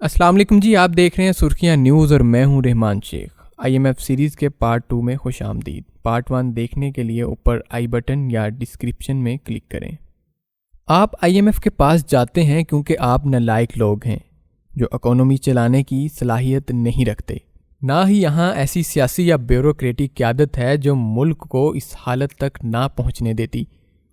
अस्सलाम वालेकुम जी, आप देख रहे हैं सुर्खियां न्यूज़ और मैं हूं रहमान शेख। आईएमएफ सीरीज़ के पार्ट 2 में खुश आमदीद। पार्ट 1 देखने के लिए ऊपर आई बटन या डिस्क्रिप्शन में क्लिक करें। आप आईएमएफ के पास जाते हैं क्योंकि आप नालायक लोग हैं जो इकोनॉमी चलाने की सलाहियत नहीं रखते। ना ही यहाँ ऐसी सियासी या ब्यूरोक्रेटिक क़यादत है जो मुल्क को इस हालत तक ना पहुँचने देती।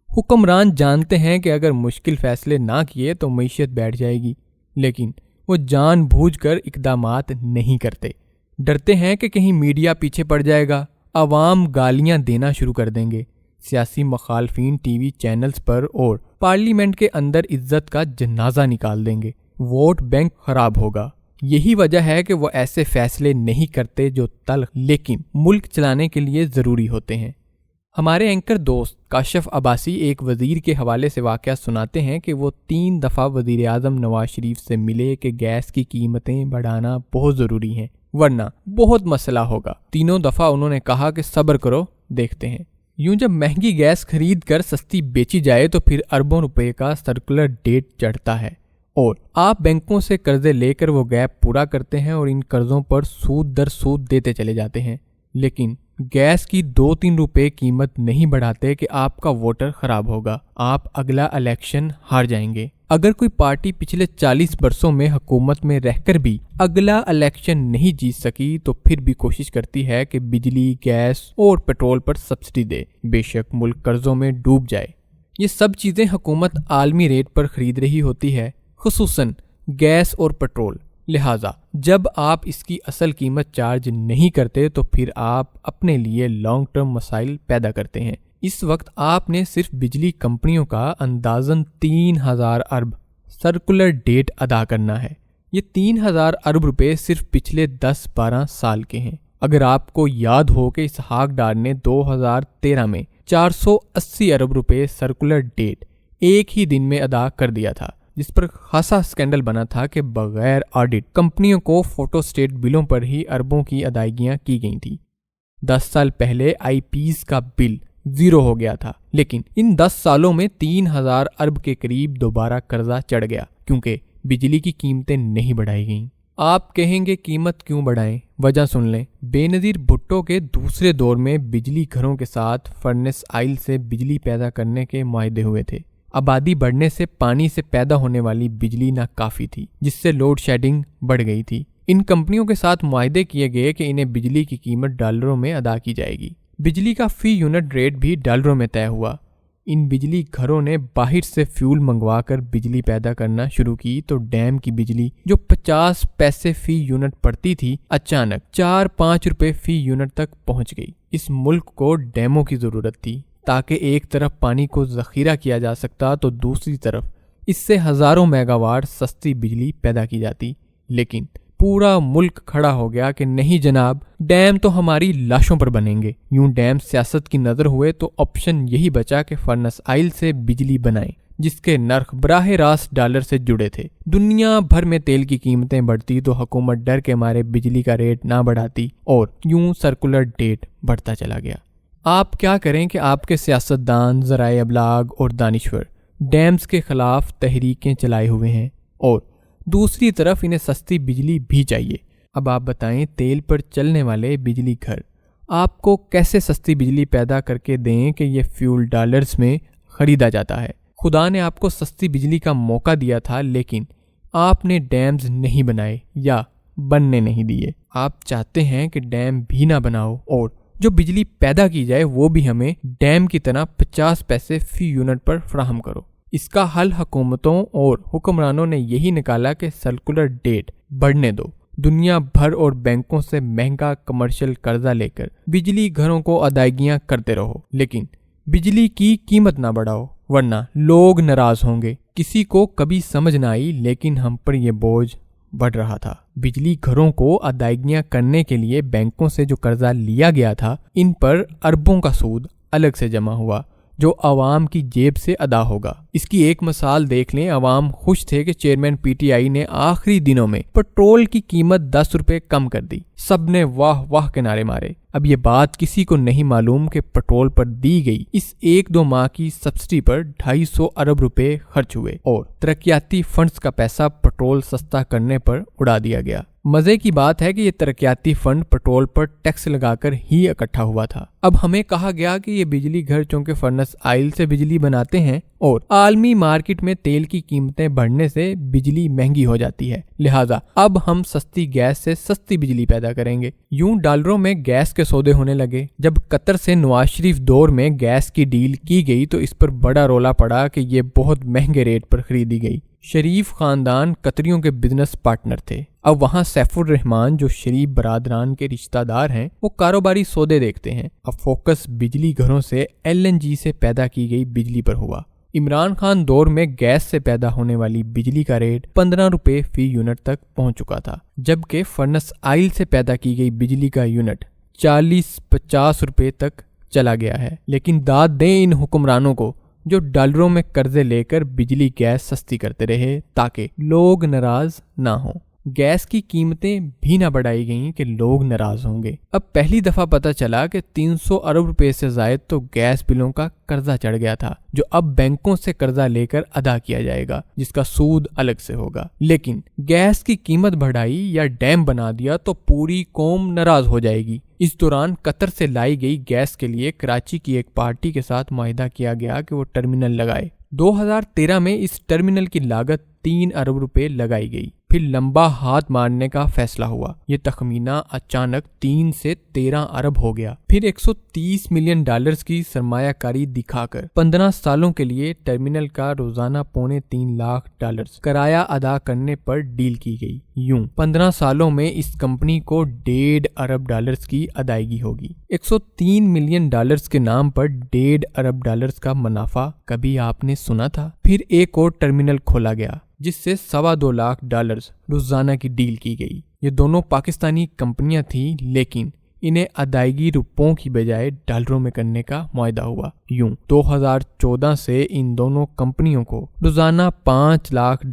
हुक्मरान जानते हैं कि अगर मुश्किल फ़ैसले ना किए तो मईशत बैठ जाएगी, लेकिन वो जानबूझकर इक़दामात नहीं करते। डरते हैं कि कहीं मीडिया पीछे पड़ जाएगा, अवाम गालियां देना शुरू कर देंगे, सियासी मुखालफिन टीवी चैनल्स पर और पार्लियामेंट के अंदर इज्जत का जनाजा निकाल देंगे, वोट बैंक खराब होगा। यही वजह है कि वो ऐसे फैसले नहीं करते जो तल्ख लेकिन मुल्क चलाने के लिए ज़रूरी होते हैं। हमारे एंकर दोस्त काशिफ अब्बासी एक वज़ीर के हवाले से वाक़या सुनाते हैं कि वो 3 दफ़ा वज़ीर आज़म नवाज शरीफ से मिले कि गैस की कीमतें बढ़ाना बहुत ज़रूरी हैं वरना बहुत मसला होगा। तीनों दफ़ा उन्होंने कहा कि सब्र करो, देखते हैं। यूं जब महंगी गैस खरीद कर सस्ती बेची जाए तो फिर अरबों रुपए का सर्कुलर डेट चढ़ता है और आप बैंकों से कर्जे लेकर वो गैप पूरा करते हैं और इन कर्जों पर सूद दर सूद देते चले जाते हैं, लेकिन गैस की 2-3 रुपए कीमत नहीं बढ़ाते कि आपका वोटर खराब होगा, आप अगला इलेक्शन हार जाएंगे। अगर कोई पार्टी पिछले 40 वर्षों में हुकूमत में रहकर भी अगला इलेक्शन नहीं जीत सकी तो फिर भी कोशिश करती है कि बिजली, गैस और पेट्रोल पर सब्सिडी दे, बेशक मुल्क कर्जों में डूब जाए। ये सब चीज़ें हुकूमत आलमी रेट पर खरीद रही होती है, खुसूसन गैस और पेट्रोल। लिहाजा जब आप इसकी असल कीमत चार्ज नहीं करते तो फिर आप अपने लिए लॉन्ग टर्म मसाइल पैदा करते हैं। इस वक्त आपने सिर्फ बिजली कंपनियों का अंदाजन 3000 अरब सर्कुलर डेट अदा करना है। ये 3000 अरब रुपए सिर्फ पिछले 10-12 साल के हैं। अगर आपको याद हो कि इसहाक डार ने 2013 में 480 अरब रुपए सर्कुलर डेट एक ही दिन में अदा कर दिया था, जिस पर खासा स्कैंडल बना था कि बगैर ऑडिट कंपनियों को फोटोस्टेट बिलों पर ही अरबों की अदायगियां की गई थी। 10 साल पहले आईपीएस का बिल 0 हो गया था, लेकिन इन 10 सालों में 3000 अरब के करीब दोबारा कर्जा चढ़ गया क्योंकि बिजली की कीमतें नहीं बढ़ाई गईं। आप कहेंगे कीमत क्यों बढ़ाएं? वजह सुन लें। बेनज़ीर भुट्टो के दूसरे दौर में बिजली घरों के साथ फर्नेस आयल से बिजली पैदा करने के मुआहदे हुए थे। आबादी बढ़ने से पानी से पैदा होने वाली बिजली नाकाफी थी, जिससे लोड शेडिंग बढ़ गई थी। इन कंपनियों के साथ मुआहदे किए गए कि इन्हें बिजली की कीमत डॉलरों में अदा की जाएगी। बिजली का फी यूनिट रेट भी डॉलरों में तय हुआ। इन बिजली घरों ने बाहर से फ्यूल मंगवाकर बिजली पैदा करना शुरू की तो डैम की बिजली जो 50 पैसे फी यूनिट पड़ती थी अचानक 4-5 रुपए फी यूनिट तक पहुंच गई। इस मुल्क को डैमों की जरूरत थी ताकि एक तरफ पानी को जखीरा किया जा सकता तो दूसरी तरफ इससे हजारों मेगावाट सस्ती बिजली पैदा की जाती। लेकिन पूरा मुल्क खड़ा हो गया कि नहीं जनाब, डैम तो हमारी लाशों पर बनेंगे। यूं डैम सियासत की नजर हुए तो ऑप्शन यही बचा कि फर्नेस आयल से बिजली बनाएं, जिसके नर्ख बराह रास्त डॉलर से जुड़े थे। दुनिया भर में तेल की कीमतें बढ़ती तो हुकूमत डर के मारे बिजली का रेट ना बढ़ाती और यूं सर्कुलर डेट बढ़ता चला गया। आप क्या करें कि आपके सियासतदान, ज़राए अबलाग और दानिश्वर डैम्स के खिलाफ तहरीकें चलाए हुए हैं और दूसरी तरफ इन्हें सस्ती बिजली भी चाहिए। अब आप बताएं, तेल पर चलने वाले बिजली घर आपको कैसे सस्ती बिजली पैदा करके दें कि ये फ्यूल डॉलर्स में ख़रीदा जाता है। खुदा ने आपको सस्ती बिजली का मौका दिया था, लेकिन आपने डैम्स नहीं बनाए या बनने नहीं दिए। आप चाहते हैं कि डैम भी ना बनाओ और जो बिजली पैदा की जाए वो भी हमें डैम की तरह 50 पैसे फी यूनिट पर फराहम करो। इसका हल हुकूमतों और हुक्मरानों ने यही निकाला कि सर्कुलर डेट बढ़ने दो। दुनिया भर और बैंकों से महंगा कमर्शियल कर्जा लेकर बिजली घरों को अदायगियां करते रहो, लेकिन बिजली की कीमत ना बढ़ाओ वरना लोग नाराज होंगे। किसी को कभी समझ ना आई, लेकिन हम पर यह बोझ बढ़ रहा था। बिजली घरों को अदायगियां करने के लिए बैंकों से जो कर्जा लिया गया था, इन पर अरबों का सूद अलग से जमा हुआ, जो आवाम की जेब से अदा होगा। इसकी एक मिसाल देख लें, आवाम खुश थे कि चेयरमैन पीटीआई ने आखिरी दिनों में पेट्रोल की कीमत 10 रुपए कम कर दी। सबने वाह वाह के नारे मारे। अब ये बात किसी को नहीं मालूम कि पेट्रोल पर दी गई इस 1-2 माह की सब्सिडी पर 250 अरब रुपए खर्च हुए और तरक्याती फंड्स का पैसा पेट्रोल सस्ता करने पर उड़ा दिया गया। मजे की बात है कि ये तरक्याती फंड पेट्रोल पर टैक्स लगाकर ही इकट्ठा हुआ था। अब हमें कहा गया कि ये बिजली घर चूंकि फर्नेस ऑयल से बिजली बनाते हैं और आलमी मार्केट में तेल की कीमतें बढ़ने से बिजली महंगी हो जाती है, लिहाजा अब हम सस्ती गैस से सस्ती बिजली पैदा करेंगे। यूं डॉलरों में गैस के सौदे होने लगे। जब कतर से नवाज शरीफ दौर में गैस की डील की गई तो इस पर बड़ा रोला पड़ा कि ये बहुत महंगे रेट पर खरीदी गई। शरीफ खानदान कतरियों के बिजनेस पार्टनर थे। अब वहाँ सैफुर रहमान जो शरीफ बरादरान के रिश्तेदार हैं वो कारोबारी सौदे देखते हैं। अब फोकस बिजली घरों से LNG से पैदा की गई बिजली पर हुआ। इमरान खान दौर में गैस से पैदा होने वाली बिजली का रेट 15 रुपए फी यूनिट तक पहुंच चुका था, जबकि फर्नेस ऑयल से पैदा की गई बिजली का यूनिट 40-50 रुपए तक चला गया है। लेकिन दाद दें इन हुक्मरानों को जो डॉलरों में कर्जे लेकर बिजली गैस सस्ती करते रहे ताकि लोग नाराज ना हों। गैस की कीमतें भी ना बढ़ाई गईं कि लोग नाराज होंगे। अब पहली दफा पता चला कि 300 अरब रुपए से जायद तो गैस बिलों का कर्जा चढ़ गया था, जो अब बैंकों से कर्जा लेकर अदा किया जाएगा, जिसका सूद अलग से होगा। लेकिन गैस की कीमत बढ़ाई या डैम बना दिया तो पूरी कौम नाराज हो जाएगी। इस दौरान कतर से लाई गई गैस के लिए कराची की एक पार्टी के साथ मुआहिदा किया गया कि वो टर्मिनल लगाए। 2013 में इस टर्मिनल की लागत 3 अरब रुपए लगाई गई। फिर लंबा हाथ मारने का फैसला हुआ। ये तखमीना अचानक 3 से 13 अरब हो गया। फिर 130 मिलियन डॉलर्स की सरमायाकारी दिखाकर 15 सालों के लिए टर्मिनल का रोजाना $3.25 लाख किराया अदा करने पर डील की गई। यूं 15 सालों में इस कंपनी को $1.5 अरब की अदायगी होगी। 103 मिलियन डॉलर्स के नाम पर $1.5 अरब का मुनाफा कभी आपने सुना था? फिर एक और टर्मिनल खोला गया जिससे $2.25 लाख रोजाना की डील की गई। ये दोनों पाकिस्तानी कंपनियां थी, लेकिन इन्हें अदायगी रुपयों की बजाय डॉलरों में करने का मुआहदा हुआ। यूं 2014 से इन दोनों कंपनियों को रोजाना $5 लाख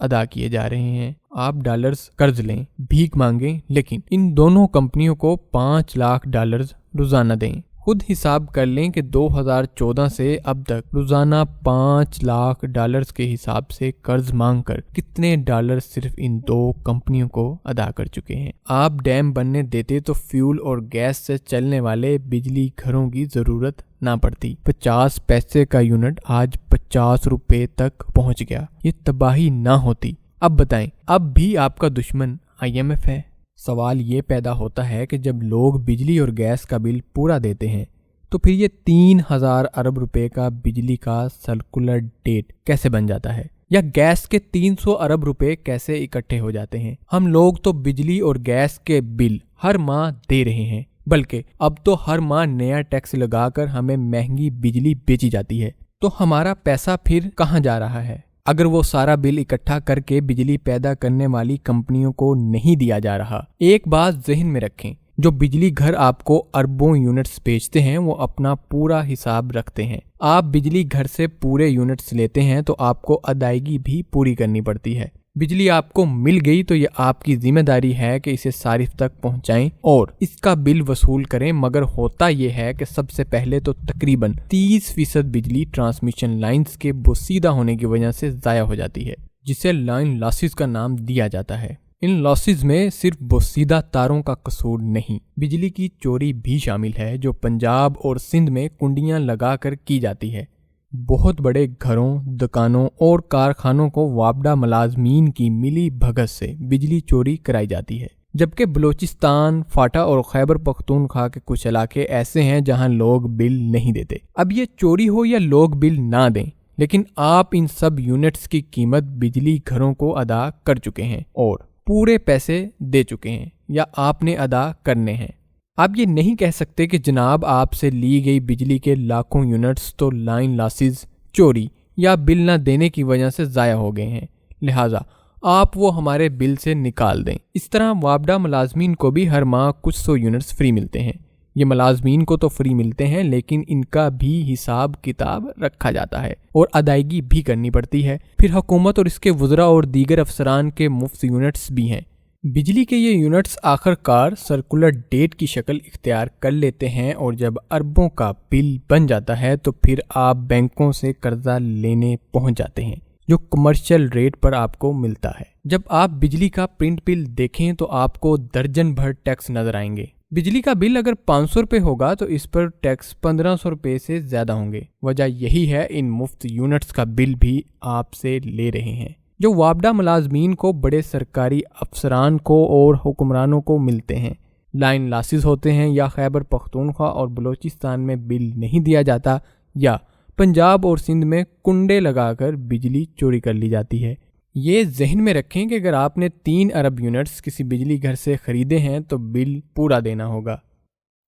अदा किए जा रहे हैं। आप डॉलर्स कर्ज लें, भीख मांगें, लेकिन इन दोनों कंपनियों को $5 लाख रोजाना दें। खुद हिसाब कर लें कि 2014 से अब तक रोजाना $5 लाख के हिसाब से कर्ज मांगकर कितने डॉलर सिर्फ इन 2 कंपनियों को अदा कर चुके हैं। आप डैम बनने देते तो फ्यूल और गैस से चलने वाले बिजली घरों की जरूरत ना पड़ती। 50 पैसे का यूनिट आज 50 रुपए तक पहुंच गया। ये तबाही ना होती। अब बताएं, अब भी आपका दुश्मन IMF है? सवाल ये पैदा होता है कि जब लोग बिजली और गैस का बिल पूरा देते हैं तो फिर ये 3000 अरब रुपए का बिजली का सर्कुलर डेट कैसे बन जाता है, या गैस के 300 अरब रुपए कैसे इकट्ठे हो जाते हैं? हम लोग तो बिजली और गैस के बिल हर माह दे रहे हैं, बल्कि अब तो हर माह नया टैक्स लगाकर हमें महंगी बिजली बेची जाती है। तो हमारा पैसा फिर कहाँ जा रहा है? अगर वो सारा बिल इकट्ठा करके बिजली पैदा करने वाली कंपनियों को नहीं दिया जा रहा। एक बात ज़हन में रखें, जो बिजली घर आपको अरबों यूनिट्स बेचते हैं वो अपना पूरा हिसाब रखते हैं। आप बिजली घर से पूरे यूनिट्स लेते हैं तो आपको अदायगी भी पूरी करनी पड़ती है। बिजली आपको मिल गई तो ये आपकी जिम्मेदारी है कि इसे सारिफ तक पहुंचाएं और इसका बिल वसूल करें। मगर होता यह है कि सबसे पहले तो तकरीबन 30% बिजली ट्रांसमिशन लाइंस के बोसीदा होने की वजह से ज़ाया हो जाती है, जिसे लाइन लॉसेस का नाम दिया जाता है। इन लॉसेस में सिर्फ बोसीदा तारों का कसूर नहीं, बिजली की चोरी भी शामिल है, जो पंजाब और सिंध में कुंडियां लगाकर की जाती है। बहुत बड़े घरों, दुकानों और कारखानों को वापडा मुलाजमीन की मिली भगत से बिजली चोरी कराई जाती है। जबकि बलूचिस्तान, फाटा और खैबर पख्तूनख्वा के कुछ इलाके ऐसे हैं जहां लोग बिल नहीं देते। अब ये चोरी हो या लोग बिल ना दें, लेकिन आप इन सब यूनिट्स की कीमत बिजली घरों को अदा कर चुके हैं और पूरे पैसे दे चुके हैं या आपने अदा करने हैं। आप ये नहीं कह सकते कि जनाब आपसे ली गई बिजली के लाखों यूनिट्स तो लाइन लॉसेस, चोरी या बिल न देने की वजह से ज़ाया हो गए हैं, लिहाजा आप वो हमारे बिल से निकाल दें। इस तरह वापडा मुलाजमीन को भी हर माह कुछ 100 यूनिट्स फ्री मिलते हैं। یہ ملازمین کو تو فری ملتے ہیں لیکن ان کا بھی حساب کتاب رکھا جاتا ہے اور ادائیگی بھی کرنی پڑتی ہے۔ پھر حکومت اور اس کے وزراء اور دیگر افسران کے مفت یونٹس بھی ہیں۔ بجلی کے یہ یونٹس آخر کار سرکولر ڈیٹ کی شکل اختیار کر لیتے ہیں اور جب اربوں کا بل بن جاتا ہے تو پھر آپ بینکوں سے قرضہ لینے پہنچ جاتے ہیں جو کمرشل ریٹ پر آپ کو ملتا ہے۔ جب آپ بجلی کا پرنٹ بل دیکھیں تو آپ کو درجن بھر ٹیکس نظر آئیں گے۔ بجلی کا بل اگر 500 روپے ہوگا تو اس پر ٹیکس 1500 روپے سے زیادہ ہوں گے۔ وجہ یہی ہے ان مفت یونٹس کا بل بھی آپ سے لے رہے ہیں جو وابڈہ ملازمین کو، بڑے سرکاری افسران کو اور حکمرانوں کو ملتے ہیں۔ لائن لاسز ہوتے ہیں یا خیبر پختونخوا اور بلوچستان میں بل نہیں دیا جاتا یا پنجاب اور سندھ میں کنڈے لگا کر بجلی چوری کر لی جاتی ہے۔ یہ ذہن میں رکھیں کہ اگر آپ نے 3 ارب یونٹس کسی بجلی گھر سے خریدے ہیں تو بل پورا دینا ہوگا۔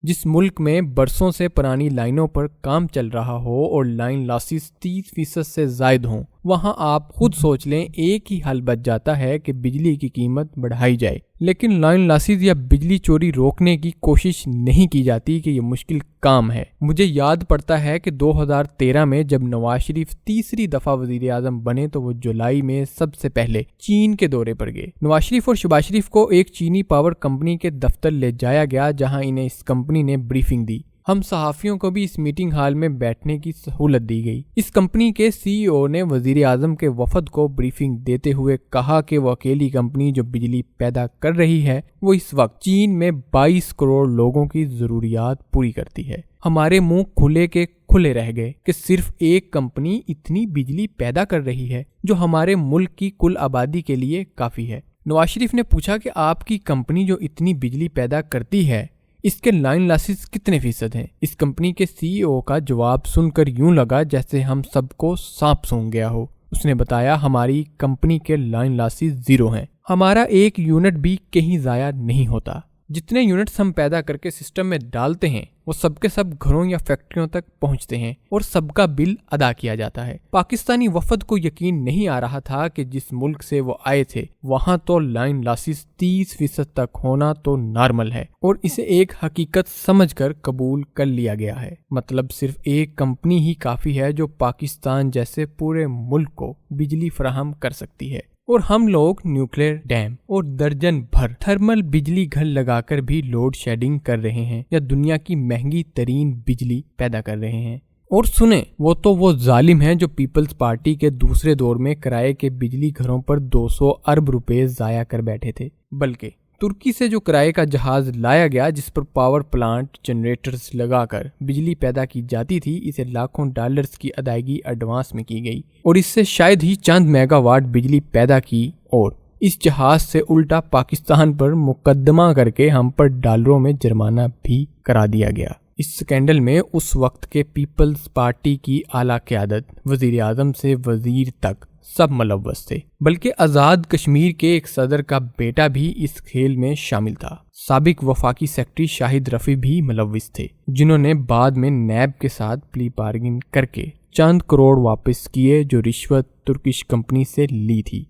جس ملک میں برسوں سے پرانی لائنوں پر کام چل رہا ہو اور لائن لاسز 30% سے زائد ہوں، وہاں آپ خود سوچ لیں ایک ہی حل بچ جاتا ہے کہ بجلی کی قیمت بڑھائی جائے۔ لیکن لائن لاسز یا بجلی چوری روکنے کی کوشش نہیں کی جاتی کہ یہ مشکل کام ہے۔ مجھے یاد پڑتا ہے کہ 2013 میں جب نواز شریف تیسری دفعہ وزیر اعظم بنے تو وہ جولائی میں سب سے پہلے چین کے دورے پر گئے۔ نواز شریف اور شہباز شریف کو ایک چینی پاور کمپنی کے دفتر لے جایا گیا جہاں انہیں اس کمپنی نے بریفنگ دی۔ ہم صحافیوں کو بھی اس میٹنگ ہال میں بیٹھنے کی سہولت دی گئی۔ اس کمپنی کے CEO نے وزیر اعظم کے وفد کو بریفنگ دیتے ہوئے کہا کہ وہ اکیلی کمپنی جو بجلی پیدا کر رہی ہے وہ اس وقت چین میں 22 کروڑ لوگوں کی ضروریات پوری کرتی ہے۔ ہمارے منہ کھلے کے کھلے رہ گئے کہ صرف ایک کمپنی اتنی بجلی پیدا کر رہی ہے جو ہمارے ملک کی کل آبادی کے لیے کافی ہے۔ نواز شریف نے پوچھا کہ آپ کی کمپنی جو اتنی بجلی پیدا کرتی ہے اس کے لائن لاسز کتنے فیصد ہیں؟ اس کمپنی کے CEO کا جواب سن کر یوں لگا جیسے ہم سب کو سانپ سونگ گیا ہو۔ اس نے بتایا ہماری کمپنی کے لائن لاسز 0 ہیں۔ ہمارا ایک یونٹ بھی کہیں ضائع نہیں ہوتا۔ جتنے یونٹس ہم پیدا کر کے سسٹم میں ڈالتے ہیں وہ سب کے سب گھروں یا فیکٹریوں تک پہنچتے ہیں اور سب کا بل ادا کیا جاتا ہے۔ پاکستانی وفد کو یقین نہیں آ رہا تھا کہ جس ملک سے وہ آئے تھے وہاں تو لائن لاسز 30% تک ہونا تو نارمل ہے اور اسے ایک حقیقت سمجھ کر قبول کر لیا گیا ہے۔ مطلب صرف ایک کمپنی ہی کافی ہے جو پاکستان جیسے پورے ملک کو بجلی فراہم کر سکتی ہے، اور ہم لوگ نیوکلیئر ڈیم اور درجن بھر تھرمل بجلی گھر لگا کر بھی لوڈ شیڈنگ کر رہے ہیں یا دنیا کی مہنگی ترین بجلی پیدا کر رہے ہیں۔ اور سنیں، وہ ظالم ہیں جو پیپلز پارٹی کے دوسرے دور میں کرائے کے بجلی گھروں پر 200 ارب روپے ضائع کر بیٹھے تھے۔ بلکہ ترکی سے جو کرائے کا جہاز لایا گیا جس پر پاور پلانٹ جنریٹرز لگا کر بجلی پیدا کی جاتی تھی، اسے لاکھوں ڈالرز کی ادائیگی ایڈوانس میں کی گئی اور اس سے شاید ہی چند میگا واٹ بجلی پیدا کی، اور اس جہاز سے الٹا پاکستان پر مقدمہ کر کے ہم پر ڈالروں میں جرمانہ بھی کرا دیا گیا۔ اس سکینڈل میں اس وقت کے پیپلز پارٹی کی اعلیٰ قیادت، وزیر اعظم سے وزیر تک سب ملوث تھے، بلکہ آزاد کشمیر کے ایک صدر کا بیٹا بھی اس کھیل میں شامل تھا۔ سابق وفاقی سیکرٹری شاہد رفیع بھی ملوث تھے، جنہوں نے بعد میں نیب کے ساتھ پلی بارگن کر کے چند کروڑ واپس کیے جو رشوت ترکش کمپنی سے لی تھی۔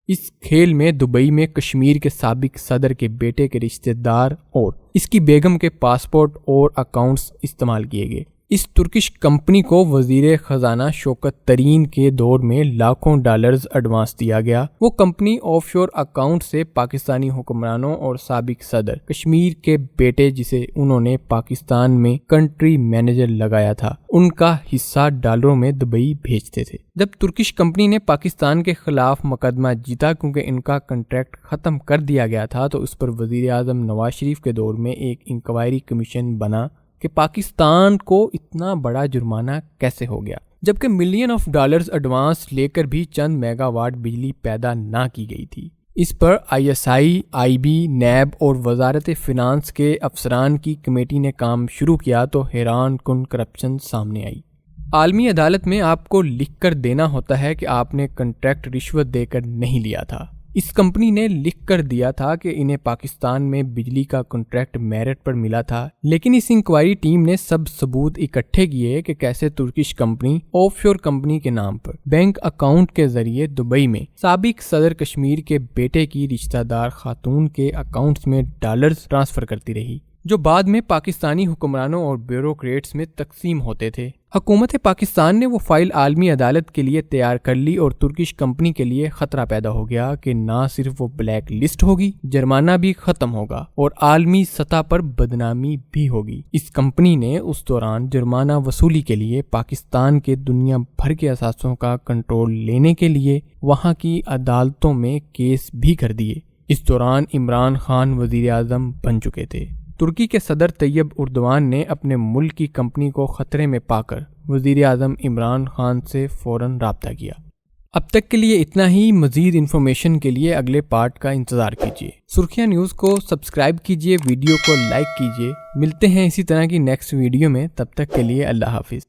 اس کھیل میں دبئی میں کشمیر کے سابق صدر کے بیٹے کے رشتہ دار اور اس کی بیگم کے پاسپورٹ اور اکاؤنٹس استعمال کیے گئے۔ اس ترکش کمپنی کو وزیر خزانہ شوکت ترین کے دور میں لاکھوں ڈالرز ایڈوانس دیا گیا۔ وہ کمپنی آف شور اکاؤنٹ سے پاکستانی حکمرانوں اور سابق صدر کشمیر کے بیٹے، جسے انہوں نے پاکستان میں کنٹری مینیجر لگایا تھا، ان کا حصہ ڈالروں میں دبئی بھیجتے تھے۔ جب ترکش کمپنی نے پاکستان کے خلاف مقدمہ جیتا کیونکہ ان کا کنٹریکٹ ختم کر دیا گیا تھا، تو اس پر وزیر اعظم نواز شریف کے دور میں ایک انکوائری کمیشن بنا کہ پاکستان کو اتنا بڑا جرمانہ کیسے ہو گیا، جبکہ ملین آف ڈالرز ایڈوانس لے کر بھی چند میگا واٹ بجلی پیدا نہ کی گئی تھی۔ اس پر ISI، IB، نیب اور وزارت فینانس کے افسران کی کمیٹی نے کام شروع کیا تو حیران کن کرپشن سامنے آئی۔ عالمی عدالت میں آپ کو لکھ کر دینا ہوتا ہے کہ آپ نے کنٹریکٹ رشوت دے کر نہیں لیا تھا۔ اس کمپنی نے لکھ کر دیا تھا کہ انہیں پاکستان میں بجلی کا کنٹریکٹ میرٹ پر ملا تھا، لیکن اس انکوائری ٹیم نے سب ثبوت اکٹھے کیے کہ کیسے ترکش کمپنی آف شور کمپنی کے نام پر بینک اکاؤنٹ کے ذریعے دبئی میں سابق صدر کشمیر کے بیٹے کی رشتہ دار خاتون کے اکاؤنٹس میں ڈالرز ٹرانسفر کرتی رہی۔ جو بعد میں پاکستانی حکمرانوں اور بیوروکریٹس میں تقسیم ہوتے تھے۔ حکومت پاکستان نے وہ فائل عالمی عدالت کے لیے تیار کر لی اور ترکش کمپنی کے لیے خطرہ پیدا ہو گیا کہ نہ صرف وہ بلیک لسٹ ہوگی، جرمانہ بھی ختم ہوگا اور عالمی سطح پر بدنامی بھی ہوگی۔ اس کمپنی نے اس دوران جرمانہ وصولی کے لیے پاکستان کے دنیا بھر کے اثاثوں کا کنٹرول لینے کے لیے وہاں کی عدالتوں میں کیس بھی کر دیے۔ اس دوران عمران خان وزیر اعظم بن چکے تھے۔ ترکی کے صدر طیب اردوان نے اپنے ملک کی کمپنی کو خطرے میں پا کر وزیر اعظم عمران خان سے فوراً رابطہ کیا۔ اب تک کے لیے اتنا ہی۔ مزید انفارمیشن کے لیے اگلے پارٹ کا انتظار کیجیے۔ سرخیاں نیوز کو سبسکرائب کیجیے، ویڈیو کو لائک کیجیے۔ ملتے ہیں اسی طرح کی نیکسٹ ویڈیو میں، تب تک کے لیے اللہ حافظ۔